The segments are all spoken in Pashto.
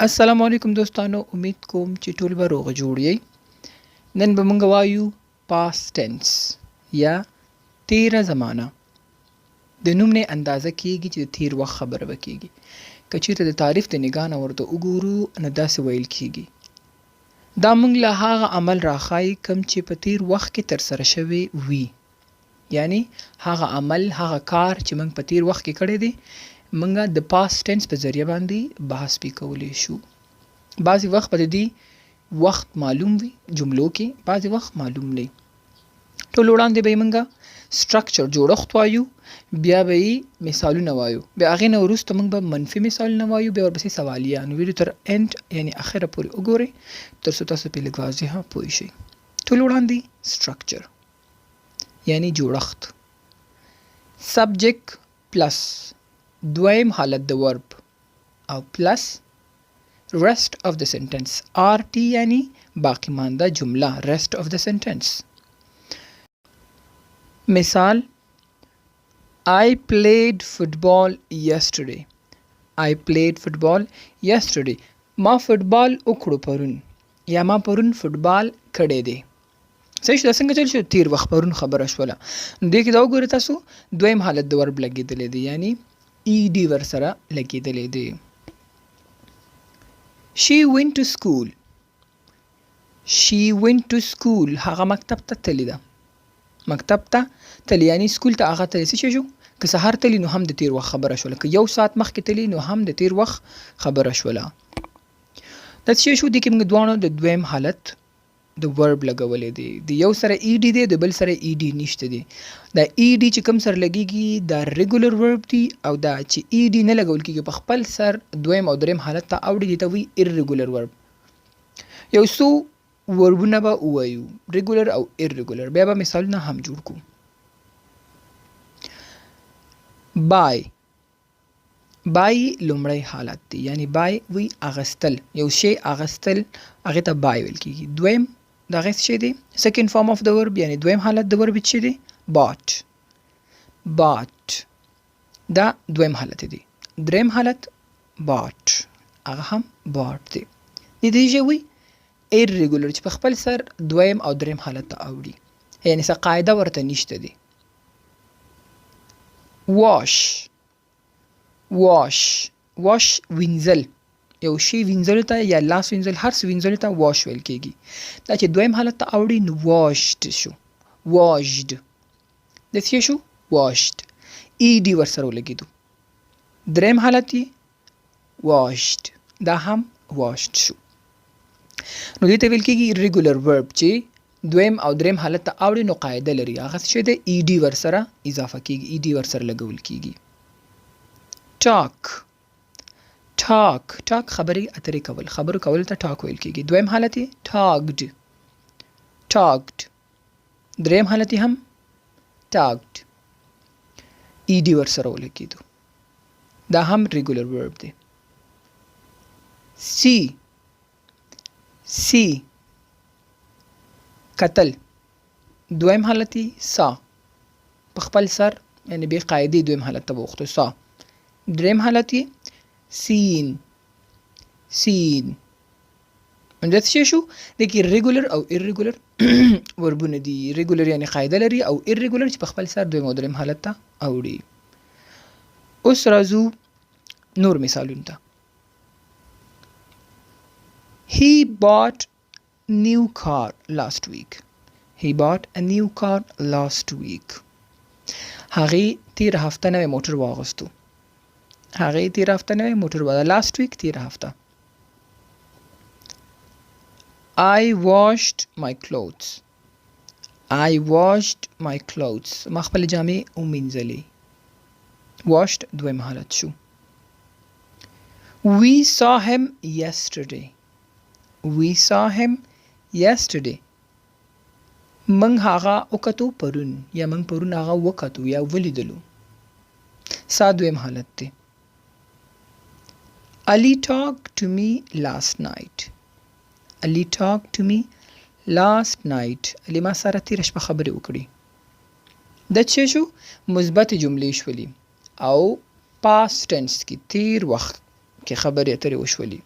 السلام علیکم دوستانو، امید کوم چې ټول به روغ جوړ یې. نن به موږ وایو past tense یا تیره زمانه. د نوم نه اندازه کیږي چې د تیر وخت خبره وکړي. که چیرته د تعریف د نگاه نه ورته وګورو نو داسې ویل کیږي: دا موږ له هغه عمل راښایي کوم چې په تیر وخت کې ترسره شوی وي. یعنی هغه عمل، هغه کار چې موږ په تیر وخت کې کړی دی، موږ د past tense په ذریعه باندې بحث پې کولی شو. بعضې وخت به د دې وخت معلوم وي جملو کې، بعضې وخت معلوم نه وي. ټول وړاندې به یې موږ سټرکچر جوړښت وایو، بیا به یې مثالونه وایو، بیا هغې نه وروسته موږ به منفي مثالونه وایو، بیا ورپسې سوالیه. نو ویډیو تر اینډ یعنی اخره پورې وګورئ تر څو تاسو پې لږ واضحه پوه شئ. ټول وړاندې سټرکچر یعنی جوړښت. سبجیکټ پلس دویم حالت د ورب او پلس rest of the sentence. RT یعنی باقی مانده جمله، rest of the sentence. مثال: I played football yesterday. I played football yesterday. ما فوتبال وکړو پرون، یا ما پرون فوتبال کړی دی. صحیح شو؟ دا څنګه چل شو؟ تیر وخت پرون خبره شوله. نو دې کې دا وګورئ تاسو دویم حالت د ورب لګېدلی دی، یعنی ED ورسره لګېدلی دی. She went to school. She went to school. هغه مکتب ته تللی ده. مکتب ته تللی یعنی سکول ته هغه تللی. څه شو؟ که سهار تللی نو هم د تیر وخت خبره شوله، که 1 ساعت مخکې تللی نو هم د تیر وخت خبره شوله. دا څه شو؟ دې کې موږ دواړو د دویم حالت د ورب لګولی دی. د یو سره ED دی، د بل سره ED نشته دی. دا ED چې کوم سره لګیږي دا ریګولر ورب دی، او دا چې ED نه لګول کیږي په خپل سر دویم او دریم حالت ته اوړي، دي ته وایي irregular verb. یو څو وربونه به ووایو، ریګولر او irregular، بیا به مثالونه هم جوړ کړو. بای لومړی حالت دی، یعنی بای وی اغستل، یو شی اغستل هغې ته بای ویل کیږي. دویم د هغې څه شی دی؟ سیکنډ فارم آف د ورب یعنی دویم حالت د ورب څه دی؟ بات. دا دویم حالت دی. دریم حالت بات، هغه هم بات دی. دې ژبې وي irregular چې په خپل سر دویم او دریم حالت ته اوړي، یعنی څه قاعده ورته نشته دی. واش وینځل، یو شی وینځلو ته یا لاس وینځل، هر څه وینځلو ته واش ویل کیږي. دا چې دویم حالت ته اوړي نو واشډ شو. واشډ د څه شو؟ واشډ. ED ورسره ولګېدو. دریم حالت یې واشډ، دا هم واشډ شو. نو دې ته ویل کېږي irregular verb چې دویم او دریم حالت ته اوړي نو قاعده لري. هغه څه دی؟ ED ورسره اضافه کېږي، ED ورسره لګول کېږي. ټاک خبرې اترې کول، خبرو کول ته ټاک ویل کېږي. دویم حالت یې ټاکډ، دریم حالت یې هم ټاکډ، ED ورسره ولګېدو. دا هم ریګولر ورب دی. سی کتل، دویم حالت یې سا، په خپل سر یعنی بې قاعدې دویم حالت ته بوختو سا. دریم حالت یې سین. دا څه شو؟ دې کې ریګولر او irregular وربونه دي. ریګولر یعنی قاعده لري، او irregular چې په خپل سر دویم او دریم حالت ته اوړي. اوس راځو نور مثالونو ته. He bought new car last week. هغې تیر هفته نوی موټر واغوستو. last week تیر هفته. I washed my clothes. ما خپل جامې ومینځلې. washed دویم حالت شو. We saw him yesterday. موږ هغه وکتو پرون، یا موږ پرون هغه وکتو یا ولیدلو. سا دویم حالت دی. Ali talked to me last night. Ali ما سره تیره شپه خبرې وکړي. دا څه شو؟ مثبت جملې شولې، او past tense کې تیر وخت کې خبرې اترې وشولې.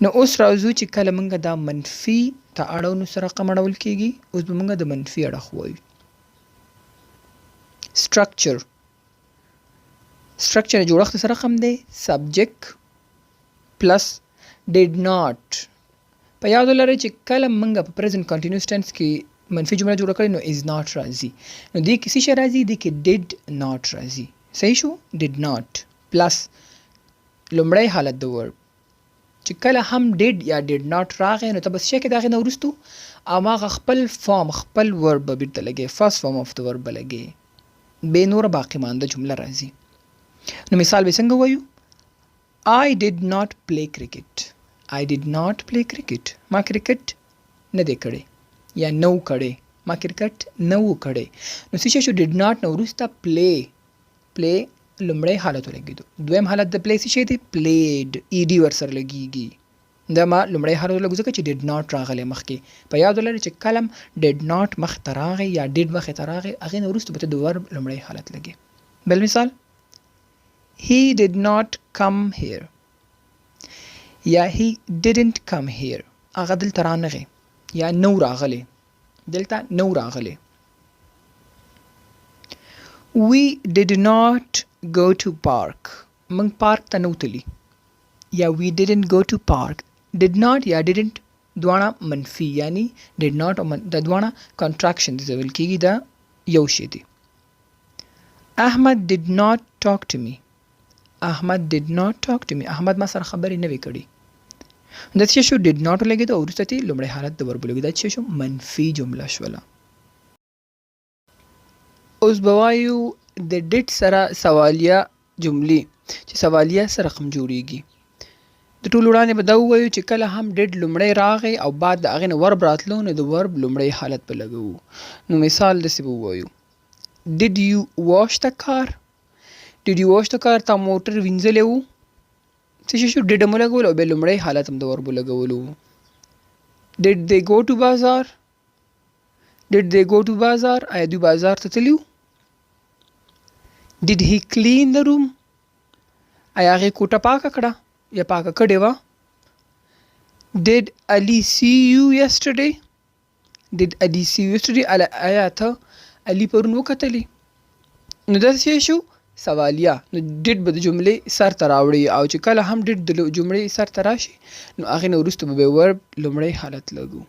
نو اوس راځو چې کله موږ دا منفي ته اړو نو سره رقم اړول کېږي. اوس به موږ د منفي اړخ ووایو. structure جوړښت سره رقم دی subject plus did not. په یاد ولرئ چې کله موږ په present continuous tense کې منفي جمله جوړه کړې نو is not راځي. نو دې کې څه شی راځي؟ دې کې did not راځي. صحیح شو؟ did not plus لومړی حالت د verb چې کله هم did یا did not راغی نو ته بس شی کې د هغې نه وروستو هماغه خپل فارم خپل verb به بیرته لګې first form of the verb به لګې بې نوره باقي مانده جمله راځي. نو مثال به څنګه وایو؟ I did not play cricket. I did not play cricket. ما کرکټ نه دی کړی یا نو کړی. ما کرکټ نه و کړی. نو څه شی شو؟ did not نه وروسته play لومړی حالت ولګېدو. دویم حالت د play څه شی دی؟ played ed ورسره لګېږي. دا ما لومړی حالت ولګو ځکه چې did not راغلی مخکې. په یاد ولرئ چې کلم did not مخ ته راغی یا did مخې ته راغی هغې نه وروسته به ته د verb لومړی حالت لګې. بل مثال he did not come here یا he didn't come here. هغه دلته رانغی یا نو راغلی. دلته نو راغلی. we did not go to park. موږ پارک ته نه وتلي یا we didn't go to park. did not یا didn't دواړه منفي یعنی did not د دواړه contraction دي ویل کېږي دا یو شی دی. احمد did not talk to me. احمد did not talk to me. احمد ما سره خبرې نه وې کړي. دا څه شو؟ did not ولګېدو او وروسته یې لومړی حالت د verb ولګېدو. دا څه شو؟ منفي جمله شوله. اوس به وایو د did سره سوالیه جملې چې سوالیه سره رقم جوړیږي. د ټولو وړاندې به دا ووایو چې کله هم did لومړی راغی او بعد د هغې نه verb راتلو نو د verb لومړی حالت به لګوو. نو مثال داسې به ووایو did you wash the car. did you wash the car؟ تا موټر وینځلی و. څه شی شو؟ did هم ولګولو او بیا لومړی حالت هم د verb ولګولو. did they go to بازار؟ did they go to بازار؟ آیا دوی بازار ته تللي و؟ did he clean the room؟ آیا هغې کوټه پاکه کړه یا پاکه کړې وه؟ did Ali see you yesterday؟ did Ali see you yesterday؟ آیا ته علي پرون وکتلې؟ نو دا څه شو؟ سوالیه. نو did به د جملې سر ته راوړي او چې کله هم did د جملې سر ته راشي نو هغې نه وروسته به verb لومړی حالت لګو.